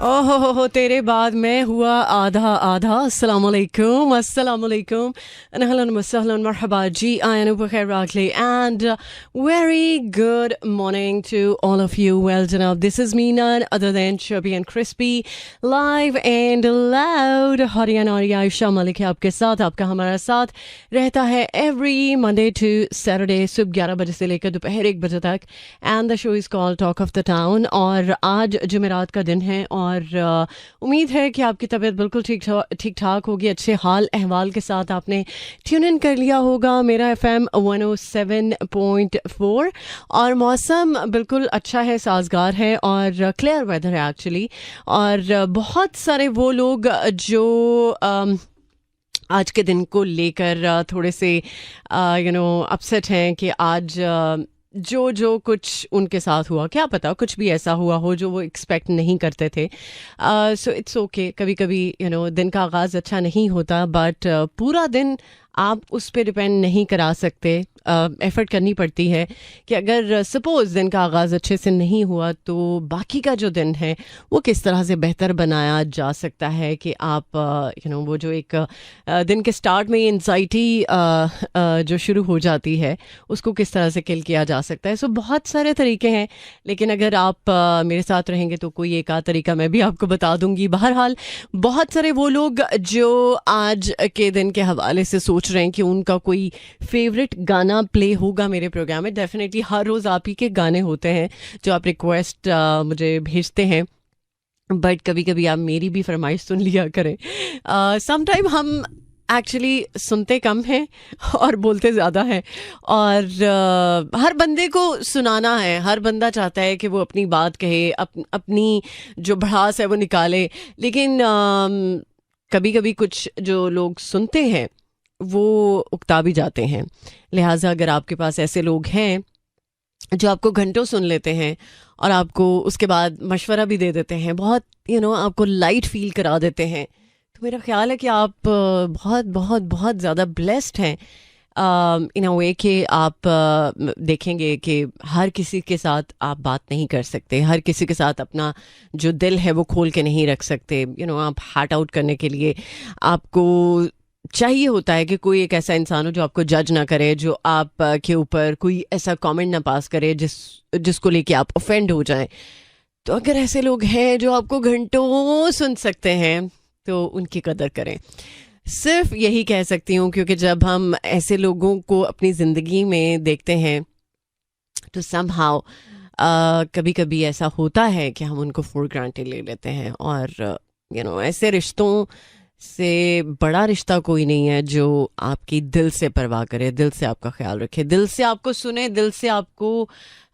ओहो तेरे बाद मैं हुआ आधा आधा अस्सलामुअलैकुम अस्सलामुअलैकुम अहलन वसहलन मरहबा जी ion बखैर रागले and very good morning to all of you. Well जनाब, this is me none other than Chubby and Crispy, live and loud. Haryana और आयशा मलिक है आपके साथ, आपका हमारा साथ रहता है every Monday to Saturday सुबह 11 बजे से लेकर दोपहर 1 बजे तक. And the show is called Talk of the Town. और आज जुमेरात का दिन है और उम्मीद है कि आपकी तबीयत बिल्कुल ठीक ठाक होगी. अच्छे हाल अहवाल के साथ आपने ट्यून इन कर लिया होगा मेरा FM 107.4 और मौसम बिल्कुल अच्छा है, साजगार है और क्लियर वेदर है एक्चुअली. और बहुत सारे वो लोग जो आज के दिन को लेकर थोड़े से अपसेट हैं कि आज जो कुछ उनके साथ हुआ, क्या पता कुछ भी ऐसा हुआ हो जो वो एक्सपेक्ट नहीं करते थे. सो इट्स ओके, कभी कभी दिन का आगाज़ अच्छा नहीं होता, बट पूरा दिन आप उस पर डिपेंड नहीं करा सकते. एफ़र्ट करनी पड़ती है कि अगर सपोज़ दिन का आगाज़ अच्छे से नहीं हुआ तो बाकी का जो दिन है वो किस तरह से बेहतर बनाया जा सकता है कि आप वो जो एक दिन के स्टार्ट में एंजाइटी जो शुरू हो जाती है उसको किस तरह से किल किया जा सकता है. सो बहुत सारे तरीके हैं, लेकिन अगर आप मेरे साथ रहेंगे तो कोई एक आध तरीका मैं भी आपको बता दूंगी. बहरहाल बहुत सारे वो लोग जो आज के दिन के हवाले से सोच रहे हैं कि उनका कोई फेवरेट गाना प्ले होगा मेरे प्रोग्राम में. डेफिनेटली हर रोज़ आप ही के गाने होते हैं जो आप रिक्वेस्ट मुझे भेजते हैं, बट कभी कभी आप मेरी भी फरमाइश सुन लिया करें. समटाइम हम एक्चुअली सुनते कम हैं और बोलते ज़्यादा हैं, और हर बंदे को सुनाना है. हर बंदा चाहता है कि वो अपनी बात कहे, अपनी जो भड़ास है वो निकाले, लेकिन कभी कभी कुछ जो लोग सुनते हैं वो उकता भी जाते हैं. लिहाजा अगर आपके पास ऐसे लोग हैं जो आपको घंटों सुन लेते हैं और आपको उसके बाद मशवरा भी दे देते हैं, बहुत आपको लाइट फील करा देते हैं, तो मेरा ख्याल है कि आप बहुत बहुत बहुत ज़्यादा ब्लेस्ड हैं इन अ वे कि आप देखेंगे कि हर किसी के साथ आप बात नहीं कर सकते, हर किसी के साथ अपना जो दिल है वो खोल के नहीं रख सकते. आप हार्ट आउट करने के लिए आपको चाहिए होता है कि कोई एक ऐसा इंसान हो जो आपको जज ना करे, जो आप के ऊपर कोई ऐसा कमेंट ना पास करे जिसको लेके आप ऑफेंड हो जाएं. तो अगर ऐसे लोग हैं जो आपको घंटों सुन सकते हैं तो उनकी कदर करें. सिर्फ यही कह सकती हूँ, क्योंकि जब हम ऐसे लोगों को अपनी ज़िंदगी में देखते हैं तो समहाउ कभी कभी ऐसा होता है कि हम उनको फॉर ग्रांटेड ले लेते हैं. और ऐसे रिश्तों से बड़ा रिश्ता कोई नहीं है जो आपकी दिल से परवाह करे, दिल से आपका ख्याल रखे, दिल से आपको सुने, दिल से आपको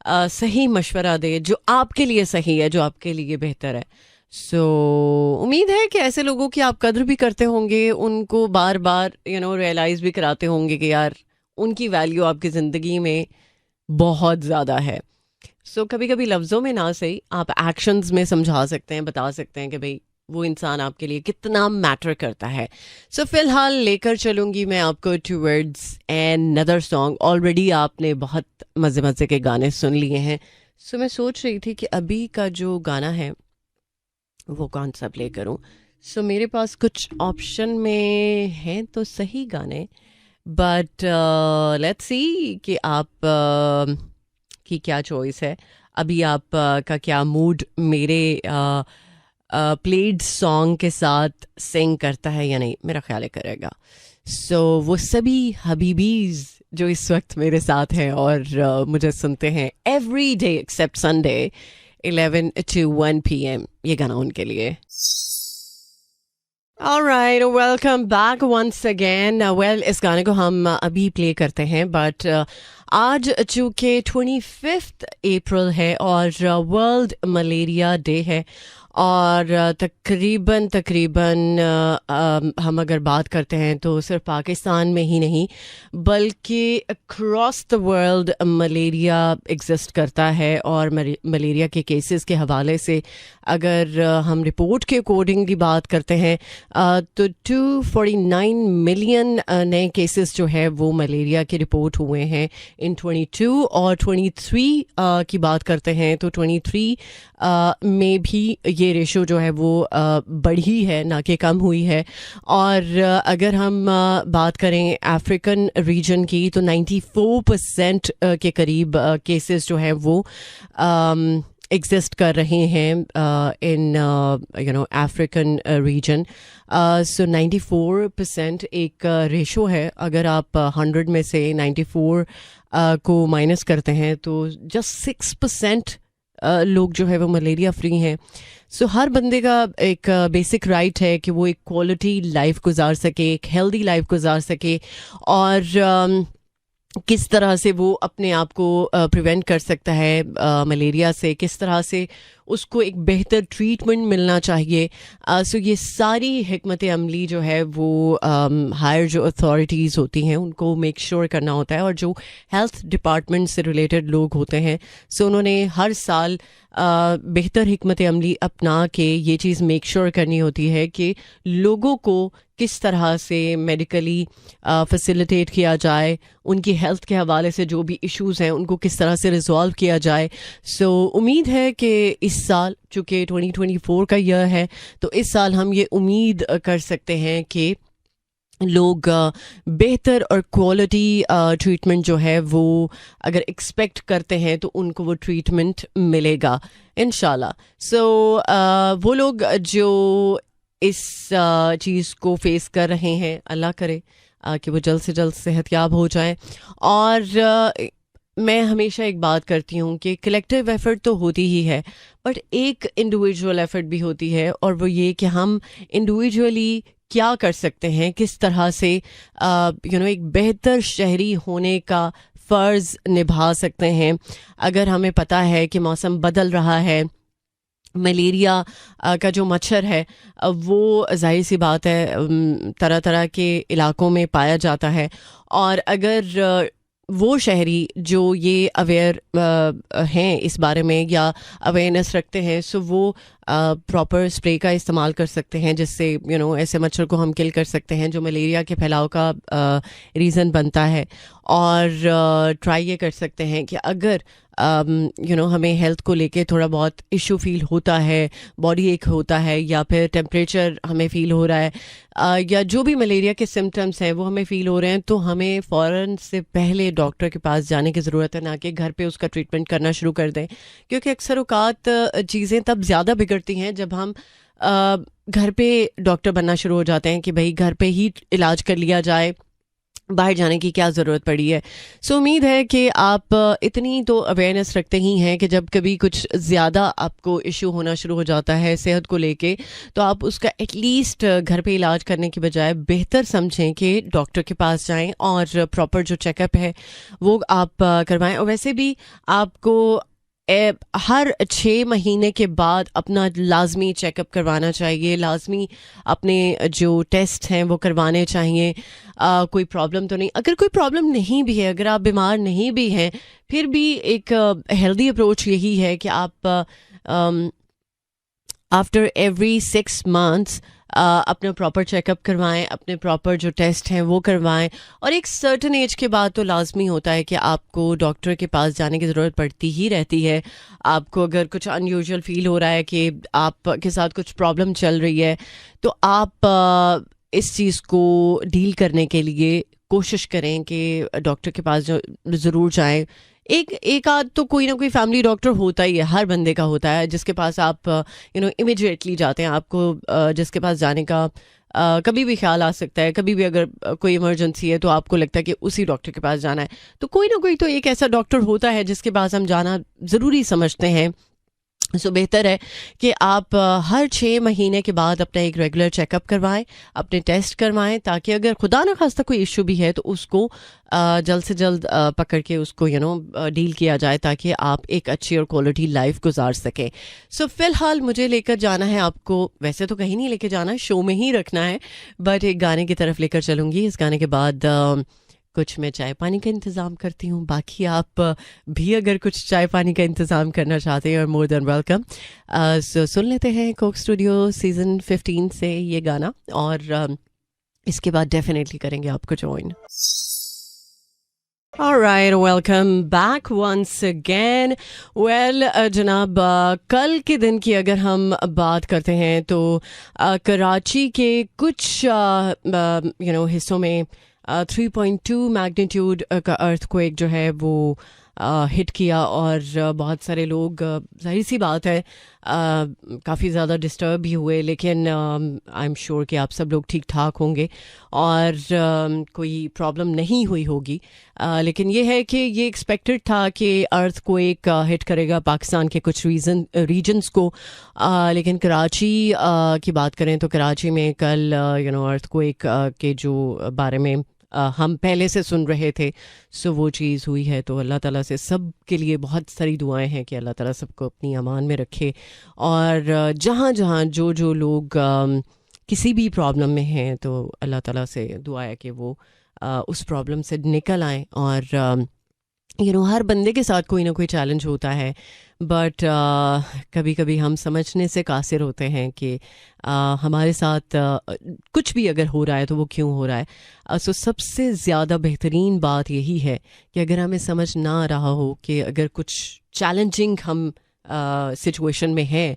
सही मशवरा दे, जो आपके लिए सही है, जो आपके लिए बेहतर है. सो उम्मीद है कि ऐसे लोगों की आप कद्र भी करते होंगे, उनको बार बार रियलाइज़ भी कराते होंगे कि यार उनकी वैल्यू आपकी ज़िंदगी में बहुत ज़्यादा है. सो कभी कभी लफ्ज़ों में ना सही, आप एक्शंस में समझा सकते हैं, बता सकते हैं कि भाई वो इंसान आपके लिए कितना मैटर करता है. सो फिलहाल लेकर चलूँगी मैं आपको towards an another song. Already आपने बहुत मज़े मज़े के गाने सुन लिए हैं. सो मैं सोच रही थी कि अभी का जो गाना है वो कौन सा प्ले करूं. सो मेरे पास कुछ ऑप्शन में हैं तो सही गाने, बट लेट्स सी कि आप की क्या चॉइस है. अभी आप का क्या मूड मेरे प्लेड सॉन्ग के साथ सिंग करता है या नहीं. मेरा ख्याल है करेगा. सो वो सभी हबीबीज जो इस वक्त मेरे साथ हैं और मुझे सुनते हैं every day except Sunday 11 to 1 p.m. ये गाना उनके लिए. Alright, welcome back once again. Well, इस गाने को हम अभी प्ले करते हैं, बट आज चूँकि 25 अप्रैल है और वर्ल्ड मलेरिया डे है, और तकरीबन हम अगर बात करते हैं तो सिर्फ पाकिस्तान में ही नहीं बल्कि across the world malaria exist करता है. और मलेरिया के केसेस के हवाले से अगर हम रिपोर्ट के अकॉर्डिंगली बात करते हैं तो 249 मिलियन नए केसेस जो है वो मलेरिया के रिपोर्ट हुए हैं इन 22. और 23 की बात करते हैं तो 23 में भी ये रेशो जो है वो बढ़ी है ना कि कम हुई है। और अगर हम बात करें अफ्रीकन रीजन की तो 94% के करीब केसेस जो हैं वो एग्जिस्ट कर रहे हैं इन अफ्रीकन रीजन। सो 94% एक रेशो है। अगर आप 100 में से 94 को माइनस करते हैं तो जस्ट 6% लोग जो है वो मलेरिया फ्री हैं। सो हर बंदे का एक बेसिक राइट है कि वो एक क्वालिटी लाइफ गुजार सके, एक हेल्दी लाइफ गुजार सके, और किस तरह से वो अपने आप को प्रिवेंट कर सकता है मलेरिया से, किस तरह से उसको एक बेहतर ट्रीटमेंट मिलना चाहिए। सो ये सारी हिकमत अमली जो है वो हायर जो अथॉरिटीज़ होती हैं उनको मेक श्योर करना होता है, और जो हेल्थ डिपार्टमेंट से रिलेटेड लोग होते हैं सो उन्होंने हर साल बेहतर हिकमत अमली अपना के ये चीज़ मेक श्योर करनी होती है कि लोगों को किस तरह से मेडिकली फैसिलिटेट किया जाए, उनकी हेल्थ के हवाले से जो भी इश्यूज़ हैं उनको किस तरह से रिजॉल्व किया जाए। सो उम्मीद है कि इस साल चूँकि 2024 का ईयर है तो इस साल हम ये उम्मीद कर सकते हैं कि लोग बेहतर और क्वालिटी ट्रीटमेंट जो है वो अगर एक्सपेक्ट करते हैं तो उनको वो ट्रीटमेंट मिलेगा इंशाल्लाह। सो वो लोग जो इस चीज़ को फेस कर रहे हैं, अल्लाह करे कि वो जल्द से जल्द सेहतयाब हो जाएं। और मैं हमेशा एक बात करती हूँ कि कलेक्टिव एफर्ट तो होती ही है, बट एक इंडिविजुअल एफर्ट भी होती है, और वो ये कि हम इंडिविजुअली क्या कर सकते हैं, किस तरह से एक बेहतर शहरी होने का फ़र्ज़ निभा सकते हैं। अगर हमें पता है कि मौसम बदल रहा है, मलेरिया का जो मच्छर है वो जाहिर सी बात है तरह तरह के इलाकों में पाया जाता है, और अगर वो शहरी जो ये अवेयर हैं इस बारे में या अवेयरनेस रखते हैं सो वो प्रॉपर स्प्रे का इस्तेमाल कर सकते हैं, जिससे ऐसे मच्छर को हम किल कर सकते हैं जो मलेरिया के फैलाव का रीज़न बनता है। और ट्राई ये कर सकते हैं कि अगर हमें हेल्थ को लेके थोड़ा बहुत इशू फील होता है, बॉडी एक होता है, या फिर टेम्परेचर हमें फ़ील हो रहा है, या जो भी मलेरिया के सिम्टम्स हैं वो हमें फ़ील हो रहे हैं, तो हमें फ़ौरन से पहले डॉक्टर के पास जाने की ज़रूरत है, ना कि घर पे उसका ट्रीटमेंट करना शुरू कर दें। क्योंकि अक्सर औकात चीज़ें तब ज़्यादा बिगड़ती हैं जब हम घर पे डॉक्टर बनना शुरू हो जाते हैं कि भाई घर पे ही इलाज कर लिया जाए, बाहर जाने की क्या ज़रूरत पड़ी है। सो उम्मीद है कि आप इतनी तो अवेयरनेस रखते ही हैं कि जब कभी कुछ ज़्यादा आपको इशू होना शुरू हो जाता है सेहत को लेके, तो आप उसका एटलीस्ट घर पे इलाज करने की बजाय बेहतर समझें कि डॉक्टर के पास जाएं और प्रॉपर जो चेकअप है वो आप करवाएं। और वैसे भी आपको हर 6 महीने के बाद अपना लाजमी चेकअप करवाना चाहिए, लाजमी अपने जो टेस्ट हैं वो करवाने चाहिए। कोई प्रॉब्लम तो नहीं, अगर कोई प्रॉब्लम नहीं भी है, अगर आप बीमार नहीं भी हैं, फिर भी एक हेल्दी अप्रोच यही है कि आप आफ्टर एवरी 6 मंथ्स अपना प्रॉपर चेकअप करवाएं, अपने प्रॉपर जो टेस्ट हैं वो करवाएं। और एक सर्टन एज के बाद तो लाजमी होता है कि आपको डॉक्टर के पास जाने की ज़रूरत पड़ती ही रहती है। आपको अगर कुछ अनयूजुअल फील हो रहा है कि आपके साथ कुछ प्रॉब्लम चल रही है, तो आप इस चीज़ को डील करने के लिए कोशिश करें कि डॉक्टर के पास जो ज़रूर जाएं। एक आध तो कोई ना कोई फैमिली डॉक्टर होता ही है, हर बंदे का होता है, जिसके पास आप इमिडिएटली जाते हैं। आपको जिसके पास जाने का कभी भी ख्याल आ सकता है, कभी भी अगर कोई इमरजेंसी है तो आपको लगता है कि उसी डॉक्टर के पास जाना है, तो कोई ना कोई तो एक ऐसा डॉक्टर होता है जिसके पास हम जाना ज़रूरी समझते हैं। सो बेहतर है कि आप हर 6 महीने के बाद अपना एक रेगुलर चेकअप करवाएं, अपने टेस्ट करवाएं, ताकि अगर खुदा न खास्ता कोई इशू भी है तो उसको जल्द से जल्द पकड़ के उसको डील किया जाए, ताकि आप एक अच्छी और क्वालिटी लाइफ गुजार सकें। सो फ़िलहाल मुझे लेकर जाना है आपको, वैसे तो कहीं नहीं लेके जाना है, शो में ही रखना है, बट एक गाने की तरफ लेकर चलूँगी। इस गाने के बाद कुछ मैं चाय पानी का इंतज़ाम करती हूँ। बाकी आप भी अगर कुछ चाय पानी का इंतज़ाम करना चाहते हैं और मोर देन वेलकम। सो सुन लेते हैं कोक स्टूडियो सीज़न 15 से ये गाना, और इसके बाद डेफिनेटली करेंगे आपको join. All right, welcome back once again. Well, जनाब कल के दिन की अगर हम बात करते हैं तो कराची के कुछ हिस्सों में 3.2 मैग्नीट्यूड का अर्थक्वेक जो है वो हिट किया और बहुत सारे लोग जाहिर सी बात है काफ़ी ज़्यादा डिस्टर्ब भी हुए, लेकिन आई एम श्योर कि आप सब लोग ठीक ठाक होंगे और कोई प्रॉब्लम नहीं हुई होगी। लेकिन ये है कि ये एक्सपेक्टेड था कि अर्थक्वेक हिट करेगा पाकिस्तान के कुछ रीजन्स को, लेकिन कराची की बात करें तो कराची में कल अर्थक्वेक के जो बारे में हम पहले से सुन रहे थे सो वो चीज़ हुई है। तो अल्लाह ताला से सब के लिए बहुत सारी दुआएं हैं कि अल्लाह ताला सबको अपनी अमान में रखे और जहाँ जहाँ जो लोग किसी भी प्रॉब्लम में हैं तो अल्लाह ताला से दुआ है कि वो उस प्रॉब्लम से निकल आएँ। और हर बंदे के साथ कोई ना कोई चैलेंज होता है, बट कभी कभी हम समझने से कासिर होते हैं कि हमारे साथ कुछ भी अगर हो रहा है तो वो क्यों हो रहा है। सो सबसे ज़्यादा बेहतरीन बात यही है कि अगर हमें समझ ना रहा हो कि अगर कुछ चैलेंजिंग हम सिचुएशन में है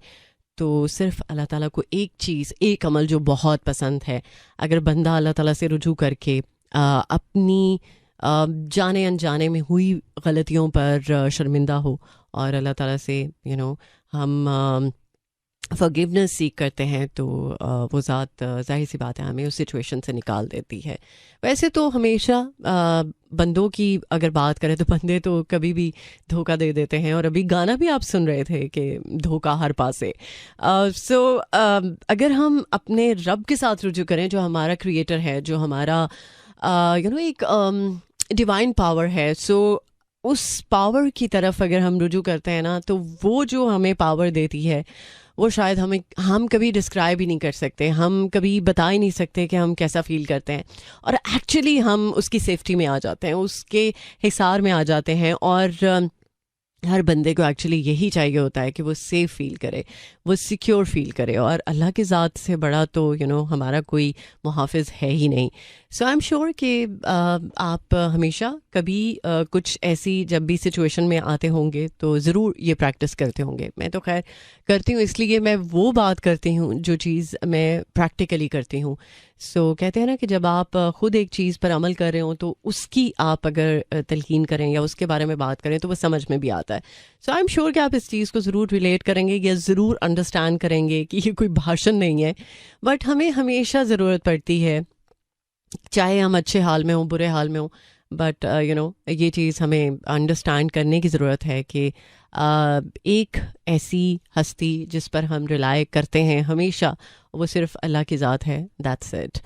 तो सिर्फ अल्लाह ताला को एक चीज़, एक अमल जो बहुत पसंद है, अगर बंदा अल्लाह ताला से रुजू करके अपनी जाने अनजाने में हुई गलतियों पर शर्मिंदा हो और अल्लाह ताला से हम फॉरगिवनेस सीख करते हैं तो वो ज़ात जाहिर सी बात है हमें उस सिचुएशन से निकाल देती है। वैसे तो हमेशा बंदों की अगर बात करें तो बंदे तो कभी भी धोखा दे देते हैं, और अभी गाना भी आप सुन रहे थे कि धोखा हर पासे। सो अगर हम अपने रब के साथ रुजू करें जो हमारा क्रिएटर है, जो हमारा एक डिवाइन पावर है, सो उस पावर की तरफ अगर हम रुजू करते हैं ना तो वो जो हमें पावर देती है वो शायद हम कभी डिस्क्राइब ही नहीं कर सकते, हम कभी बता ही नहीं सकते कि हम कैसा फील करते हैं। और एक्चुअली हम उसकी सेफ्टी में आ जाते हैं, उसके हिसार में आ जाते हैं। और हर बंदे को एक्चुअली यही चाहिए होता है कि वो सेफ़ फील करे, वो सिक्योर फील करे, और अल्लाह के ज़ात से बड़ा तो हमारा कोई मुहाफ़िज़ है ही नहीं। सो आई एम श्योर कि आप हमेशा कभी कुछ ऐसी जब भी सिचुएशन में आते होंगे तो ज़रूर ये प्रैक्टिस करते होंगे। मैं तो खैर करती हूँ, इसलिए मैं वो बात करती हूँ जो चीज़ मैं प्रैक्टिकली करती हूँ। सो कहते हैं ना कि जब आप ख़ुद एक चीज़ पर अमल कर रहे हो तो उसकी आप अगर तलकीन करें या उसके बारे में बात करें तो वो समझ में भी आता है। सो आई एम श्योर कि आप इस चीज़ को ज़रूर रिलेट करेंगे या ज़रूर अंडरस्टैंड करेंगे कि ये कोई भाषण नहीं है, बट हमें हमेशा ज़रूरत पड़ती है, चाहे हम अच्छे हाल में हों बुरे हाल में हों, बट ये चीज़ हमें अंडरस्टैंड करने की ज़रूरत है कि एक ऐसी हस्ती जिस पर हम रिलाय करते हैं हमेशा, वो सिर्फ अल्लाह की ज़ात है। That's it.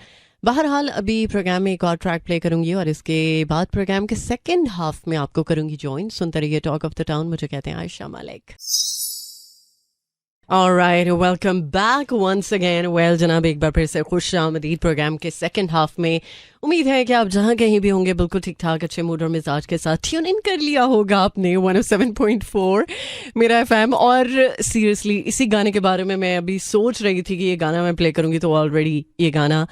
बहरहाल अभी प्रोग्राम में एक और ट्रैक प्ले करूंगी और इसके बाद प्रोग्राम के सेकंड हाफ में आपको करूंगी ज्वाइन। सुनते रहिए टॉक ऑफ द टाउन। मुझे कहते हैं Ayesha Malik. Alright, welcome back once again. Well, जनाब एक बार फिर से खुश आमदीद प्रोग्राम के सेकंड हाफ में। उम्मीद है कि आप जहाँ कहीं भी होंगे बिल्कुल ठीक ठाक अच्छे मूड और मिजाज के साथ ट्यून इन कर लिया होगा आपने 107.4 मेरा एफएम। और सीरियसली इसी गाने के बारे में मैं अभी सोच रही थी कि ये गाना मैं प्ले करूँगी, तो ऑलरेडी ये गाना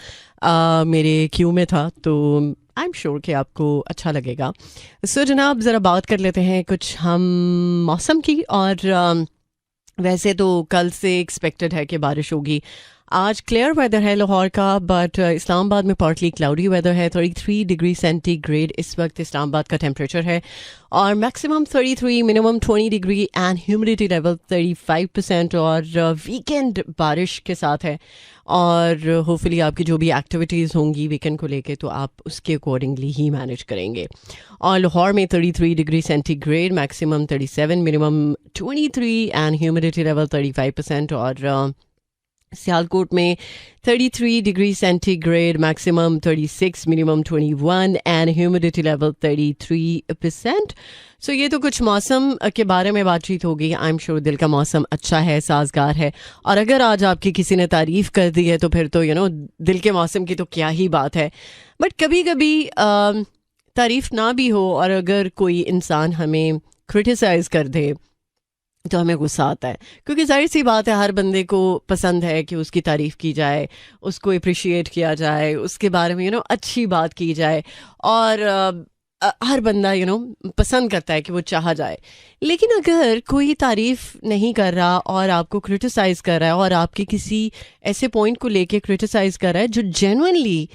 मेरे क्यू में था, तो आई एम श्योर कि आपको अच्छा लगेगा। सो जनाब ज़रा बात कर लेते हैं कुछ हम मौसम की। और वैसे तो कल से एक्सपेक्टेड है कि बारिश होगी। आज क्लियर वेदर है लाहौर का, बट इस्लामाबाद में पार्टली क्लाउडी वेदर है। 33 डिग्री सेंटीग्रेड इस वक्त इस्लामाबाद का टेम्परेचर है, और maximum 33, minimum 20 degree, and humidity level 35%। और वीकेंड बारिश के साथ है, और होपफुली आपकी जो भी एक्टिविटीज़ होंगी वीकेंड को लेके तो आप उसके अकॉर्डिंगली ही मैनेज करेंगे। और लाहौर में 33 degree centigrade, maximum 37, minimum 23, and humidity level 35%। और सियालकोट में 33 degree centigrade, maximum 36, minimum 21, and humidity level 33%। सो ये तो कुछ मौसम के बारे में बातचीत होगी। आई एम श्योर दिल का मौसम अच्छा है, साजगार है, और अगर आज आपकी किसी ने तारीफ़ कर दी है तो फिर तो दिल के मौसम की तो क्या ही बात है। बट कभी कभी तारीफ़ ना भी हो और अगर कोई इंसान हमें क्रिटिसाइज़ कर दे तो हमें गुस्सा आता है, क्योंकि जाहिर सी बात है हर बंदे को पसंद है कि उसकी तारीफ़ की जाए, उसको अप्रिशिएट किया जाए, उसके बारे में अच्छी बात की जाए। और हर बंदा पसंद करता है कि वो चाहा जाए। लेकिन अगर कोई तारीफ नहीं कर रहा और आपको क्रिटिसाइज कर रहा है और आपके किसी ऐसे पॉइंट को लेके क्रिटिसाइज कर रहा है जो जेन्युइनली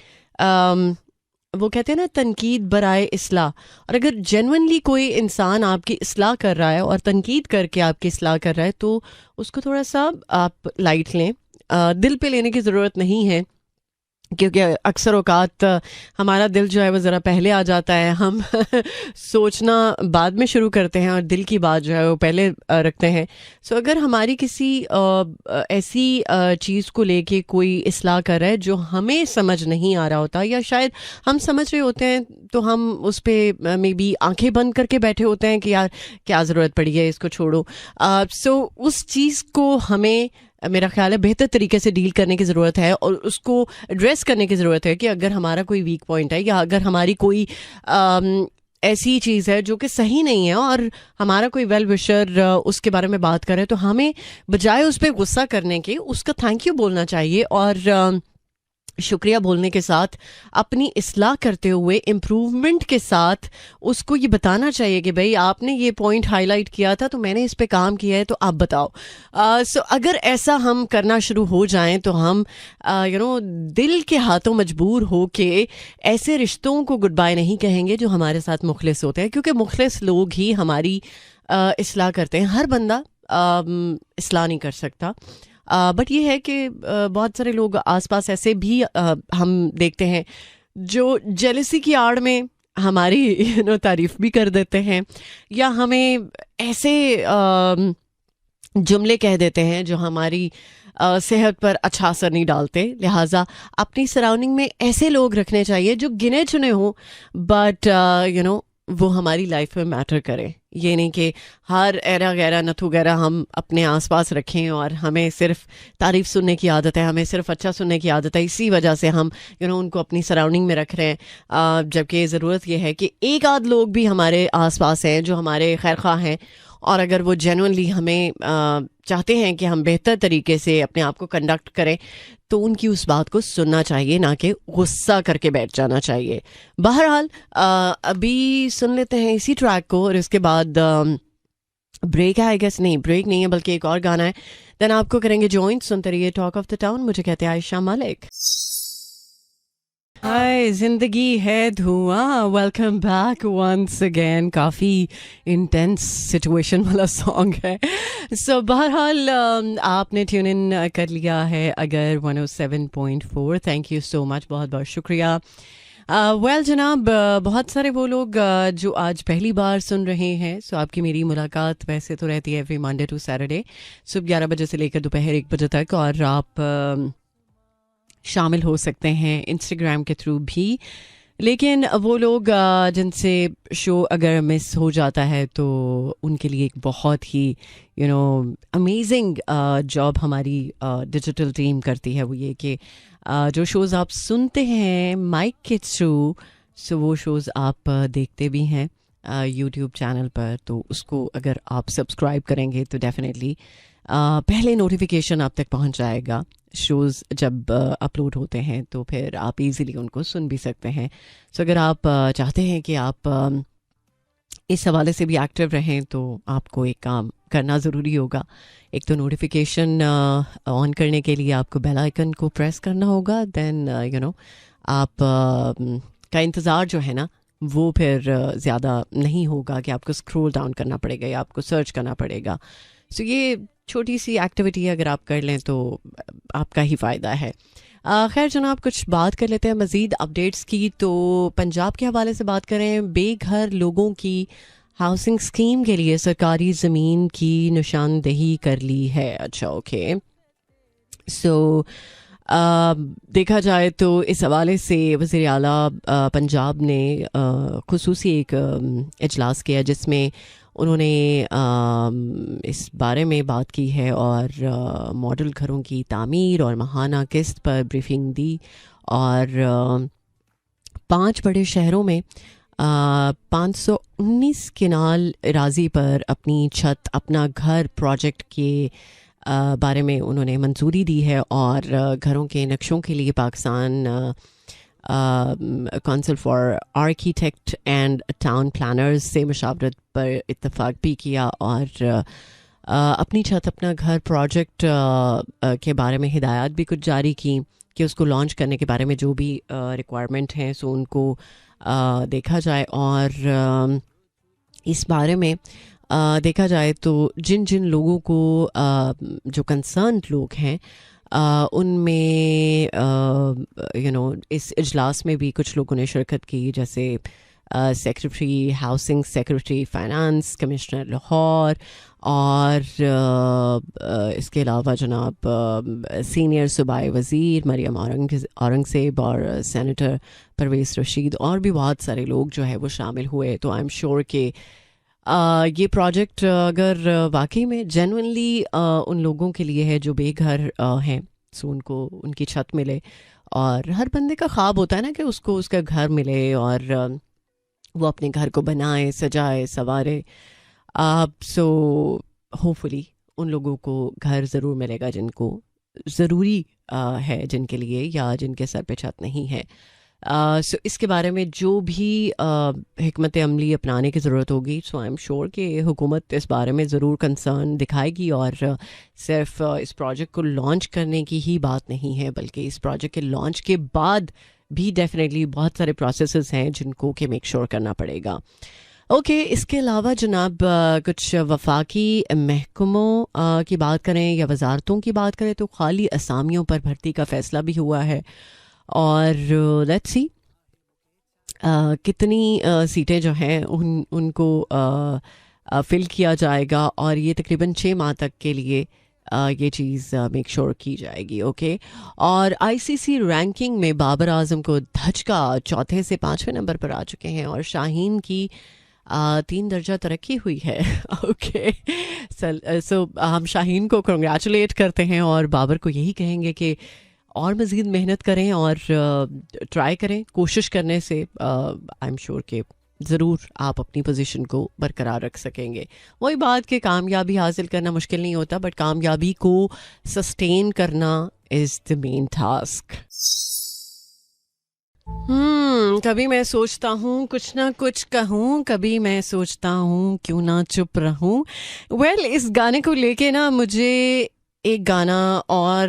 वो कहते हैं ना तनकीद बराए इस्लाह, और अगर जेन्युइनली कोई इंसान आपकी इस्लाह कर रहा है और तनकीद करके आपकी इस्लाह कर रहा है तो उसको थोड़ा सा आप लाइट लें। दिल पे लेने की ज़रूरत नहीं है, क्योंकि अक्सर औकात हमारा दिल जो है वो ज़रा पहले आ जाता है। हम सोचना बाद में शुरू करते हैं और दिल की बात जो है वो पहले रखते हैं। सो अगर हमारी किसी ऐसी चीज़ को लेके कोई इस्लाह कर रहा है जो हमें समझ नहीं आ रहा होता, या शायद हम समझ रहे होते हैं तो हम उस पर मे बी आंखें बंद करके बैठे होते हैं कि यार क्या ज़रूरत पड़ी है, इसको छोड़ो। सो उस चीज़ को हमें, मेरा ख्याल है, बेहतर तरीके से डील करने की ज़रूरत है और उसको एड्रेस करने की ज़रूरत है कि अगर हमारा कोई वीक पॉइंट है या अगर हमारी कोई ऐसी चीज़ है जो कि सही नहीं है और हमारा कोई वेल विशर उसके बारे में बात करे, तो हमें बजाय उस पर गुस्सा करने के उसका थैंक यू बोलना चाहिए और शुक्रिया बोलने के साथ अपनी इस्लाह करते हुए इम्प्रूवमेंट के साथ उसको ये बताना चाहिए कि भाई आपने ये पॉइंट हाईलाइट किया था तो मैंने इस पे काम किया है, तो आप बताओ। सो अगर ऐसा हम करना शुरू हो जाएं तो हम दिल के हाथों मजबूर हो के ऐसे रिश्तों को गुड बाय नहीं कहेंगे जो हमारे साथ मुखलिस होते हैं, क्योंकि मुखलिस लोग ही हमारी इस्लाह करते हैं। हर बंदा इस्लाह नहीं कर सकता, बट ये है कि बहुत सारे लोग आसपास ऐसे भी हम देखते हैं जो जेलसी की आड़ में हमारी तारीफ भी कर देते हैं या हमें ऐसे जुमले कह देते हैं जो हमारी सेहत पर अच्छा असर नहीं डालते। लिहाजा अपनी सराउंडिंग में ऐसे लोग रखने चाहिए जो गिने चुने हों, बट वो हमारी लाइफ में मैटर करें। ये नहीं कि हर एरा गैरा नथु गैरा हम अपने आसपास रखें और हमें सिर्फ तारीफ सुनने की आदत है, हमें सिर्फ अच्छा सुनने की आदत है, इसी वजह से हम उनको अपनी सराउंडिंग में रख रहे हैं। जबकि ज़रूरत यह है कि एक आध लोग भी हमारे आसपास हैं जो हमारे खैरख्वाह हैं, और अगर वो जेन्युइनली हमें चाहते हैं कि हम बेहतर तरीके से अपने आप को कंडक्ट करें तो उनकी उस बात को सुनना चाहिए, ना कि गुस्सा करके बैठ जाना चाहिए। बहरहाल अभी सुन लेते हैं इसी ट्रैक को और इसके बाद ब्रेक है। आई गेस नहीं, ब्रेक नहीं है बल्कि एक और गाना है, देन आपको करेंगे ज्वाइन। सुनते रहिए टॉक ऑफ द टाउन। मुझे कहते हैं आयशा मलिक। हाय, जिंदगी है धुआं, वेलकम बैक वंस अगेन। काफ़ी इंटेंस सिचुएशन वाला सॉन्ग है। सो बहरहाल आपने ट्यून इन कर लिया है अगर 107.4, थैंक यू सो मच, बहुत बहुत शुक्रिया। वेल जनाब, बहुत सारे वो लोग जो आज पहली बार सुन रहे हैं, सो आपकी मेरी मुलाकात वैसे तो रहती है एवरी मंडे टू सैटरडे सुबह 11 बजे से लेकर दोपहर 1 बजे तक, और आप शामिल हो सकते हैं इंस्टाग्राम के थ्रू भी। लेकिन वो लोग जिनसे शो अगर मिस हो जाता है तो उनके लिए एक बहुत ही अमेजिंग जॉब हमारी डिजिटल टीम करती है, वो ये कि जो शोज़ आप सुनते हैं माइक के थ्रू, सो वो शोज़ आप देखते भी हैं यूट्यूब चैनल पर, तो उसको अगर आप सब्सक्राइब करेंगे तो डेफिनेटली पहले नोटिफिकेशन आप तक पहुंच जाएगा। शोज़ जब अपलोड होते हैं तो फिर आप इजीली उनको सुन भी सकते हैं। सो अगर आप चाहते हैं कि आप इस हवाले से भी एक्टिव रहें तो आपको एक काम करना ज़रूरी होगा। एक तो नोटिफिकेशन ऑन करने के लिए आपको बेल आइकन को प्रेस करना होगा, देन आप का इंतज़ार जो है ना वो फिर ज़्यादा नहीं होगा कि आपको स्क्रॉल डाउन करना पड़ेगा या आपको सर्च करना पड़ेगा। सो ये छोटी सी एक्टिविटी अगर आप कर लें तो आपका ही फ़ायदा है। खैर जनाब, कुछ बात कर लेते हैं मज़ीद अपडेट्स की। तो पंजाब के हवाले से बात करें, बेघर लोगों की हाउसिंग स्कीम के लिए सरकारी ज़मीन की निशानदेही कर ली है। अच्छा, ओके। सो देखा जाए तो इस हवाले से वज़ीर आला पंजाब ने खुसूसी एक इजलास किया जिसमें उन्होंने इस बारे में बात की है और मॉडल घरों की तामीर और माहाना किस्त पर ब्रीफिंग दी, और 5 बड़े शहरों में 519 किनाल राजी पर अपनी छत अपना घर प्रोजेक्ट के बारे में उन्होंने मंजूरी दी है, और घरों के नक्शों के लिए Pakistan council for architect and town planners से मुशावरत पर इत्तेफाक भी किया और अपनी छत अपना घर प्रोजेक्ट के बारे में हिदायत भी कुछ जारी की कि उसको लॉन्च करने के बारे में जो भी रिक्वायरमेंट हैं सो उनको देखा जाए। और इस बारे में देखा जाए तो जिन जिन लोगों को जो कंसर्न लोग हैं उनमें इस इजलास में भी कुछ लोगों ने शिरकत की, जैसे secretary housing, secretary finance, commissioner Lahore और इसके अलावा जनाब सीनियर सूबाई वज़ीर मरियम औरंगज़ेब और सेनेटर परवेज़ रशीद और भी बहुत सारे लोग जो है वो शामिल हुए। तो आई एम श्योर कि ये प्रोजेक्ट अगर वाकई में जेन्युइनली उन लोगों के लिए है जो बेघर हैं, सो उनको उनकी छत मिले। और हर बंदे का ख्वाब होता है ना कि उसको उसका घर मिले और वो अपने घर को बनाए, सजाए, संवारे। सो होपफुली उन लोगों को घर ज़रूर मिलेगा जिनको ज़रूरी है, जिनके लिए या जिनके सर पे छत नहीं है। सो इसके बारे में जो भी हिकमत अमली अपनाने की ज़रूरत होगी, सो आई एम श्योर कि हुकूमत इस बारे में ज़रूर कंसर्न दिखाएगी। और सिर्फ इस प्रोजेक्ट को लॉन्च करने की ही बात नहीं है, बल्कि इस प्रोजेक्ट के लॉन्च के बाद भी डेफिनेटली बहुत सारे प्रोसेसेस हैं जिनको कि मेक श्योर करना पड़ेगा। ओके, इसके अलावा जनाब कुछ वफाकी महकमों की बात करें या वजारतों की बात करें तो खाली असामियों पर भर्ती का फ़ैसला भी हुआ है। और लेट्स सी कितनी सीटें जो हैं उनको फिल किया जाएगा और ये तकरीबन 6 माह तक के लिए ये चीज़ मेक श्योर की जाएगी। ओके, और आईसीसी रैंकिंग में बाबर आजम को धचका 4थे से 5वें नंबर पर आ चुके हैं और शाहीन की 3 दर्जा तरक्की हुई है। ओके, सो हम शाहीन को कंग्रेचुलेट करते हैं और बाबर को यही कहेंगे कि और मज़ीद मेहनत करें और ट्राई करें। कोशिश करने से आई एम श्योर कि ज़रूर आप अपनी पोजीशन को बरकरार रख सकेंगे। वही बात कि कामयाबी हासिल करना मुश्किल नहीं होता, बट कामयाबी को सस्टेन करना इज़ द मेन टास्क। कभी मैं सोचता हूँ कुछ ना कुछ कहूँ, कभी मैं सोचता हूँ क्यों ना चुप रहूँ। वेल, इस गाने को लेके ना मुझे एक गाना और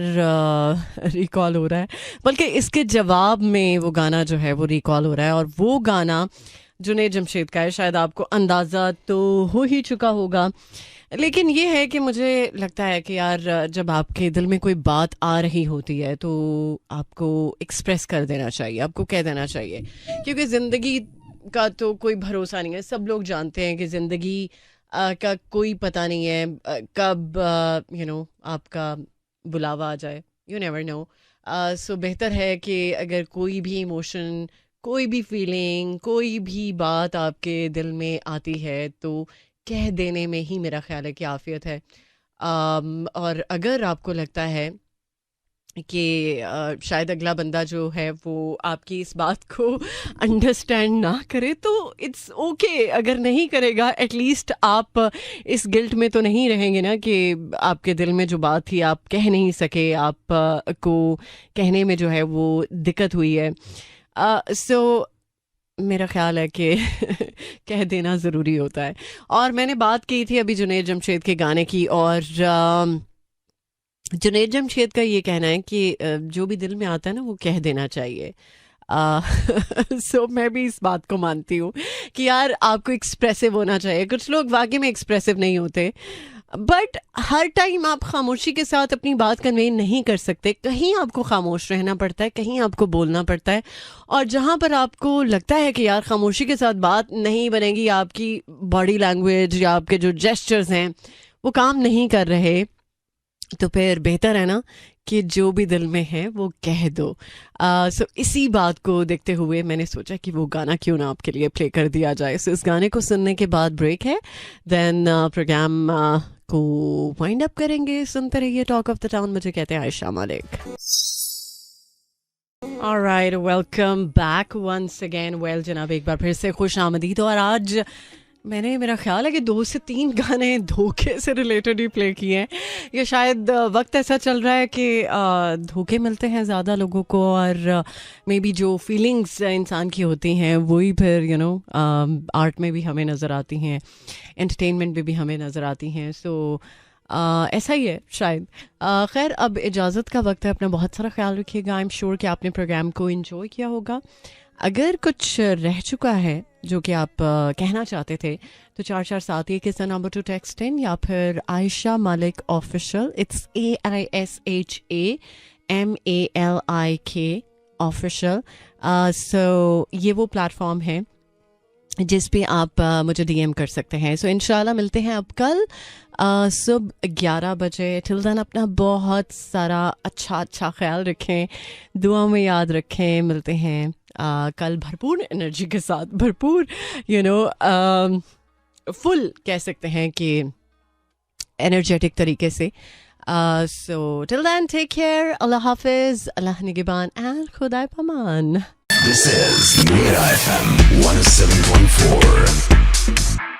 रिकॉल हो रहा है, बल्कि इसके जवाब में वो गाना जो है वो रिकॉल हो रहा है। और वो गाना जुनैद जमशेद का है। शायद आपको अंदाज़ा तो हो ही चुका होगा, लेकिन ये है कि मुझे लगता है कि यार जब आपके दिल में कोई बात आ रही होती है तो आपको एक्सप्रेस कर देना चाहिए, आपको कह देना चाहिए, क्योंकि ज़िंदगी का तो कोई भरोसा नहीं है। सब लोग जानते हैं कि ज़िंदगी का कोई पता नहीं है कब आपका बुलावा आ जाए, यू नेवर नो। सो बेहतर है कि अगर कोई भी इमोशन, कोई भी फीलिंग, कोई भी बात आपके दिल में आती है तो कह देने में ही मेरा ख्याल है कि आफियत है। और अगर आपको लगता है कि शायद अगला बंदा जो है वो आपकी इस बात को अंडरस्टैंड ना करे तो इट्स ओके। अगर नहीं करेगा, एटलीस्ट आप इस गिल्ट में तो नहीं रहेंगे ना कि आपके दिल में जो बात थी आप कह नहीं सके, आप को कहने में जो है वो दिक्कत हुई है। सो मेरा ख्याल है कि कह देना ज़रूरी होता है। और मैंने बात की थी अभी जुनैद जमशेद के गाने की, और जुनैद जमशेद का ये कहना है कि जो भी दिल में आता है ना वो कह देना चाहिए। सो मैं भी इस बात को मानती हूँ कि यार आपको एक्सप्रेसिव होना चाहिए। कुछ लोग वाकई में एक्सप्रेसिव नहीं होते, बट हर टाइम आप खामोशी के साथ अपनी बात कन्वे नहीं कर सकते। कहीं आपको खामोश रहना पड़ता है, कहीं आपको बोलना पड़ता है। और जहाँ पर आपको लगता है कि यार खामोशी के साथ बात नहीं बनेगी, आपकी बॉडी लैंग्वेज या आपके जो जेस्चर्स हैं वो काम नहीं कर रहे, तो फिर बेहतर है ना कि जो भी दिल में है वो कह दो। सो इसी बात को देखते हुए मैंने सोचा कि वो गाना क्यों ना आपके लिए प्ले कर दिया जाए। सो इस गाने को सुनने के बाद ब्रेक है, देन प्रोग्राम को वाइंड अप करेंगे। सुनते रहिए टॉक ऑफ द टाउन। मुझे कहते हैं Ayesha Malik. Alright, welcome back once again. Well जनाब, एक बार फिर से खुश आमदीद। और आज मैंने, मेरा ख्याल है कि 2 से 3 गाने धोखे से रिलेटेड ही प्ले किए हैं। या शायद वक्त ऐसा चल रहा है कि धोखे मिलते हैं ज़्यादा लोगों को, और मे बी जो फीलिंग्स इंसान की होती हैं वही फिर आर्ट में भी हमें नज़र आती हैं, एंटरटेनमेंट में भी हमें नज़र आती हैं। सो ऐसा ही है शायद। खैर, अब इजाज़त का वक्त है। अपना बहुत सारा ख्याल रखिएगा। आई एम श्योर कि आपने प्रोग्राम को इन्जॉय किया होगा। अगर कुछ रह चुका है जो कि आप कहना चाहते थे, तो 4471 is the number to text in, या फिर Aisha Malik official, it's AISHAMALIK official. So ये वो प्लेटफॉर्म है जिस पे आप मुझे DM कर सकते हैं। सो इंशाल्लाह मिलते हैं अब कल सुबह 11 बजे। टिल देन अपना बहुत सारा अच्छा ख्याल रखें, दुआ में याद रखें। मिलते हैं कल भरपूर एनर्जी के साथ, भरपूर फुल कह सकते हैं कि एनर्जेटिक तरीके से। So till then take care, अल्लाह हाफिज, अल्लाह निगहबान एंड खुदा पमान। This is Mira FM 107.4.